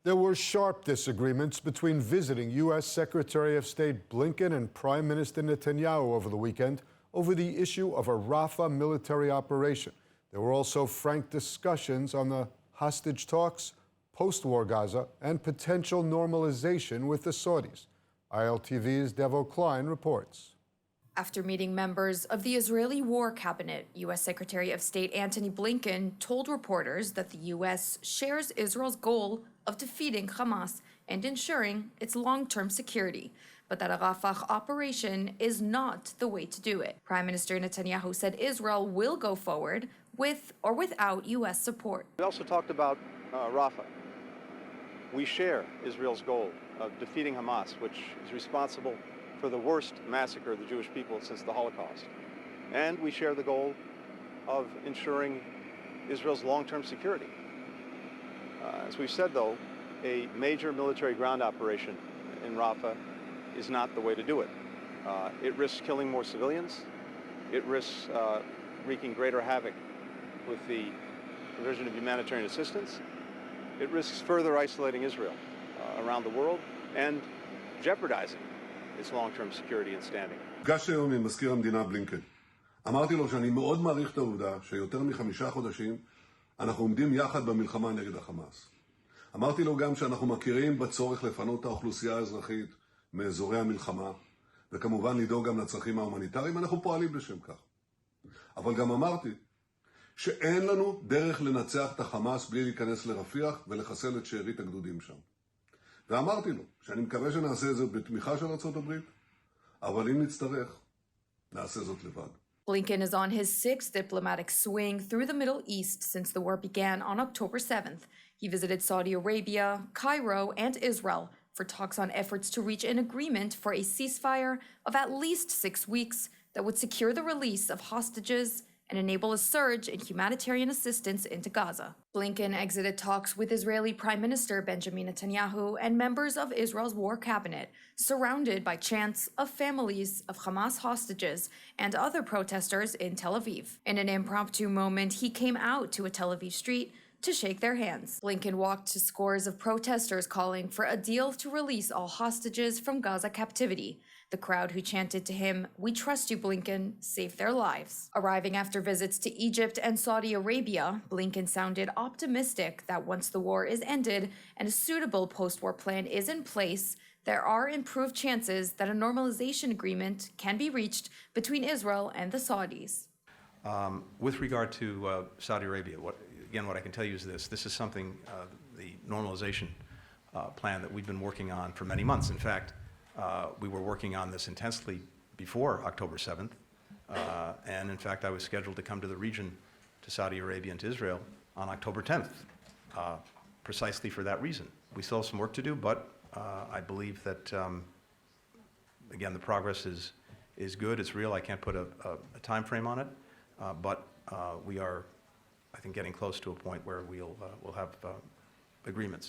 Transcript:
There were sharp disagreements between visiting U.S. Secretary of State Blinken and Prime Minister Netanyahu over the weekend over the issue of a Rafah military operation. There were also frank discussions on the hostage talks, post-war Gaza, and potential normalization with the Saudis. ILTV's Devo Klein reports. After meeting members of the Israeli War Cabinet, U.S. Secretary of State Antony Blinken told reporters that the U.S. shares Israel's goal of defeating Hamas and ensuring its long-term security, but that a Rafah operation is not the way to do it. Prime Minister Netanyahu said Israel will go forward with or without U.S. support. We also talked about Rafah. We share Israel's goal of defeating Hamas, which is responsible for the worst massacre of the Jewish people since the Holocaust. And we share the goal of ensuring Israel's long-term security. As we've said, though, a major military ground operation in Rafah is not the way to do it. It risks killing more civilians. It risks wreaking greater havoc with the provision of humanitarian assistance. It risks further isolating Israel around the world and jeopardizing its long-term security and standing. נפגשתי היום עם מזכיר המדינה בלינקן. אמרתי לו שאני מאוד מעריך את העובדה שיותר מ5 חודשים אנחנו עומדים יחד במלחמה נגד החמאס. אמרתי לו גם שאנחנו מכירים בצורך לפנות את האוכלוסייה האזרחית מאזורי המלחמה, וכמובן לדאוג גם לצרכים ההומניטריים, אנחנו פועלים לשם כך. אבל גם אמרתי שאין לנו דרך לנצח את החמאס בלי להיכנס לרפיח ולחסל את שארית הגדודים שם. ואמרתי לו שאני מקווה שנעשה את זה בתמיכה של ארצות הברית, אבל אם נצטרך, נעשה זאת לבד. Blinken is on his 6th diplomatic swing through the Middle East since the war began on October 7th. He visited Saudi Arabia, Cairo, and Israel for talks on efforts to reach an agreement for a ceasefire of at least 6 weeks that would secure the release of hostages and enable a surge in humanitarian assistance into Gaza. Blinken exited talks with Israeli Prime Minister Benjamin Netanyahu and members of Israel's war cabinet, surrounded by chants of families of Hamas hostages and other protesters in Tel Aviv. In an impromptu moment, he came out to a Tel Aviv street to shake their hands. Blinken walked to scores of protesters calling for a deal to release all hostages from Gaza captivity. The crowd who chanted to him, "We trust you, Blinken," saved their lives. Arriving after visits to Egypt and Saudi Arabia, Blinken sounded optimistic that once the war is ended and a suitable post-war plan is in place, there are improved chances that a normalization agreement can be reached between Israel and the Saudis. With regard to Saudi Arabia, what I can tell you is this is something, the normalization plan that we've been working on for many months. In fact, we were working on this intensely before October 7th, and in fact I was scheduled to come to the region, to Saudi Arabia and to Israel on October 10th, precisely for that reason. We still have some work to do, but I believe that, again, the progress is good, it's real. I can't put a time frame on it, but we are, I think, getting close to a point where we'll have agreements.